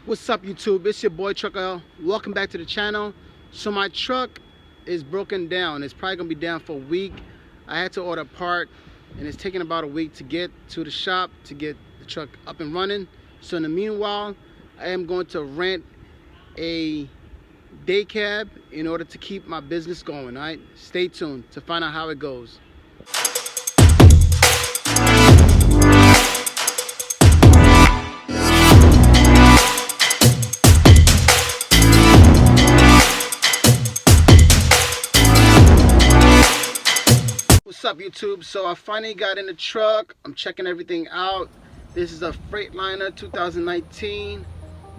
What's up, YouTube? It's your boy Trucker. Welcome back to the channel. So my truck is broken down. It's probably gonna be down for a week. I had to order a part and it's taking about a week to get to the shop to get the truck up and running. So in the meanwhile, I am going to rent a day cab in order to keep my business going. All right, stay tuned to find out how it goes. What's up, YouTube? So I finally got in the truck. I'm checking everything out. This is a Freightliner 2019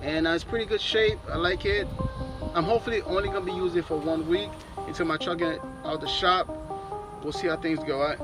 and it's pretty good shape. I like it. I'm hopefully only gonna be using it for 1 week until my truck get out the shop. We'll see how things go. All right.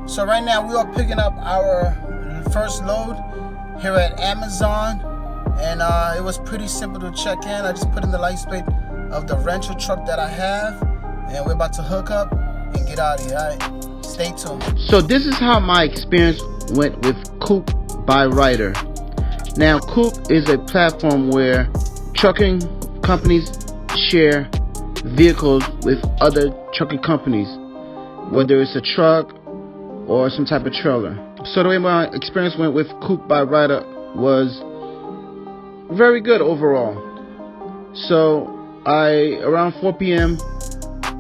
So right now we are picking up our first load here at Amazon, and it was pretty simple to check in. I just put in the license plate of the rental truck that I have, and we're about to hook up and get out of here. All right, stay tuned. So this is how my experience went with Coop by Ryder. Now Coop is a platform where trucking companies share vehicles with other trucking companies, whether it's a truck or some type of trailer. So the way my experience went with Coop by Ryder was very good overall. So around 4 p.m.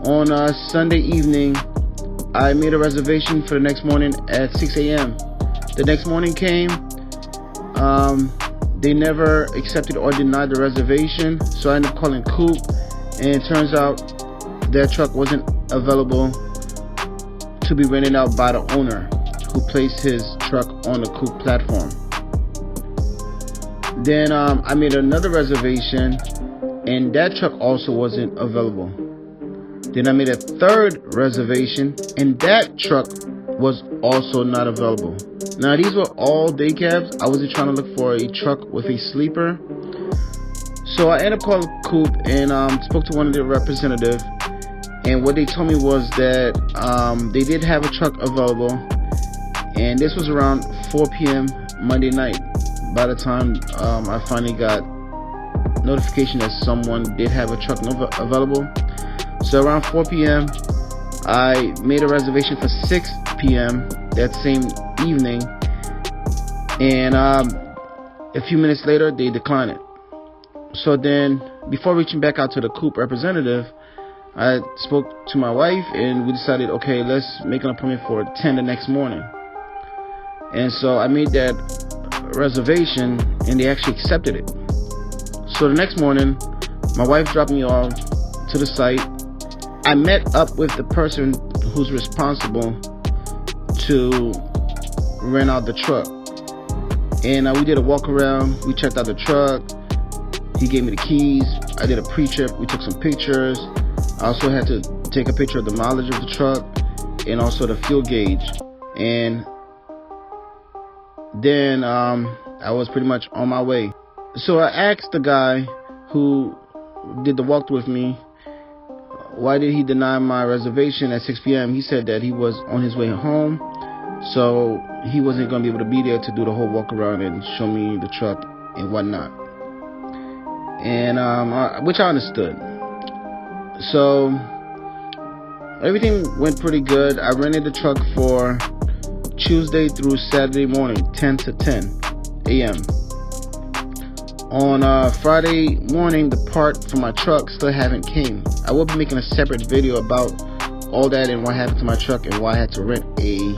on a Sunday evening, I made a reservation for the next morning at 6 a.m. The next morning came, they never accepted or denied the reservation, so I ended up calling Coop, and it turns out that truck wasn't available to be rented out by the owner who placed his truck on the Coop platform. Then I made another reservation and that truck also wasn't available. Then I made a third reservation and that truck was also not available. Now these were all day cabs. I wasn't trying to look for a truck with a sleeper. So I ended up calling Coop and spoke to one of their representatives. And what they told me was that they did have a truck available, and this was around 4 p.m. Monday night by the time I finally got notification that someone did have a truck available. So around 4 p.m. I made a reservation for 6 p.m. that same evening, and a few minutes later they declined it. So then, before reaching back out to the Coop representative, I spoke to my wife and we decided, okay, let's make an appointment for 10 the next morning. And so I made that reservation and they actually accepted it. So the next morning, my wife dropped me off to the site. I met up with the person who's responsible to rent out the truck. And we did a walk around, we checked out the truck, he gave me the keys, I did a pre-trip, we took some pictures. I also had to take a picture of the mileage of the truck and also the fuel gauge. And then I was pretty much on my way. So I asked the guy who did the walkthrough with me, why did he deny my reservation at 6 p.m.? He said that he was on his way home, so he wasn't going to be able to be there to do the whole walk around and show me the truck and whatnot. And which I understood. So everything went pretty good. I rented the truck for Tuesday through Saturday morning, 10 to 10 a.m. On Friday morning, the part for my truck still haven't came. I will be making a separate video about all that and what happened to my truck and why I had to rent a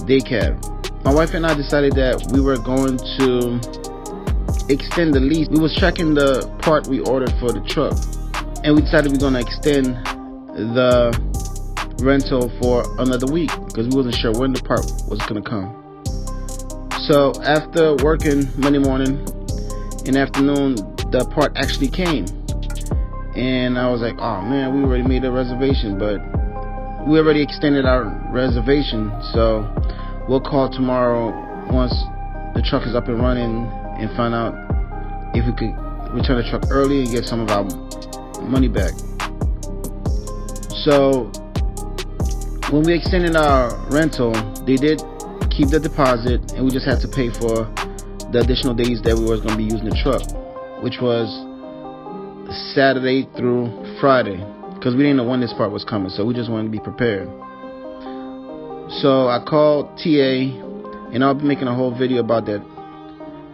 day cab. My wife and I decided that we were going to extend the lease. We was checking the part we ordered for the truck, and we decided we were going to extend the rental for another week because we wasn't sure when the part was going to come. So after working Monday morning, in the afternoon, the part actually came, and I was like, oh man, we already made a reservation, but we already extended our reservation, so we'll call tomorrow once the truck is up and running and find out if we could return the truck early and get some of our money back. So when we extended our rental, they did keep the deposit, and we just had to pay for the additional days that we were going to be using the truck, which was Saturday through Friday, because we didn't know when this part was coming, so we just wanted to be prepared. So I called TA, and I'll be making a whole video about that.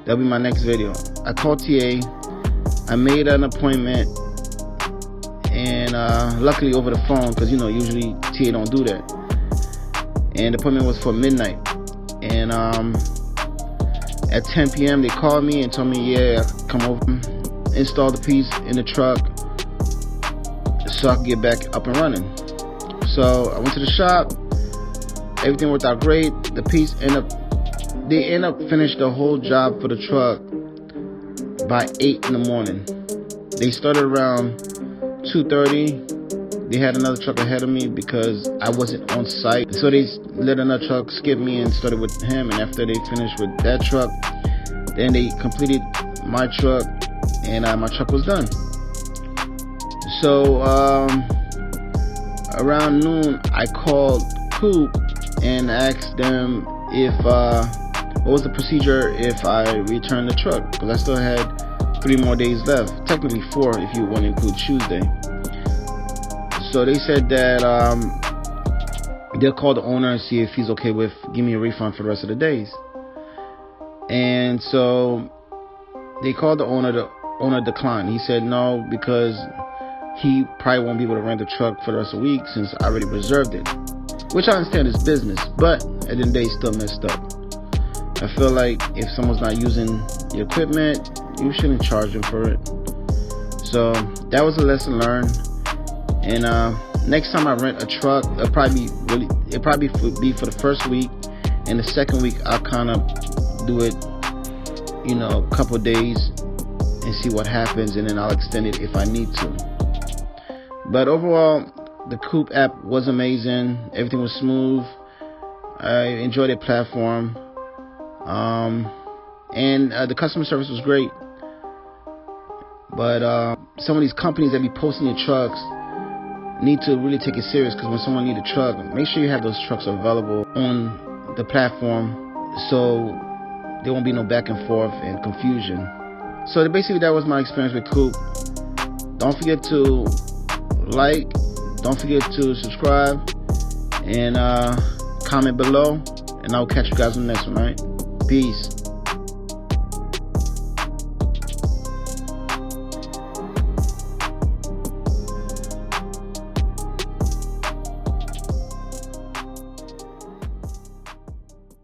That'll be my next video. I called TA, I made an appointment, and luckily over the phone, because usually TA don't do that. And the appointment was for midnight, and at 10 p.m. they called me and told me, yeah, come over, install the piece in the truck so I could get back up and running. So I went to the shop, everything worked out great. The piece they end up finished the whole job for the truck by 8 in the morning. They started around 2:30. They had another truck ahead of me because I wasn't on site, so they let another truck skip me and started with him. And after they finished with that truck, then they completed my truck, and my truck was done. So around noon, I called Coop and asked them if what was the procedure if I returned the truck, because I still had 3 more days left, technically 4 if you want to include Tuesday. So they said that they'll call the owner and see if he's okay with giving me a refund for the rest of the days. And so they called the owner. The owner declined. He said no, because he probably won't be able to rent the truck for the rest of the week since I already reserved it. Which I understand is business, but at the end of the day, it's still messed up. I feel like if someone's not using the equipment, you shouldn't charge them for it. So that was a lesson learned. And next time I rent a truck, it'll probably be for the first week, and the second week I'll kind of do it, a couple of days and see what happens, and then I'll extend it if I need to. But overall, the Coop app was amazing. Everything was smooth. I enjoyed the platform, and the customer service was great. But some of these companies that be posting your trucks need to really take it serious, because when someone needs a truck, make sure you have those trucks available on the platform so there won't be no back and forth and confusion. So basically that was my experience with Coop. Don't forget to like, don't forget to subscribe, and comment below, and I'll catch you guys on the next one. All right, peace.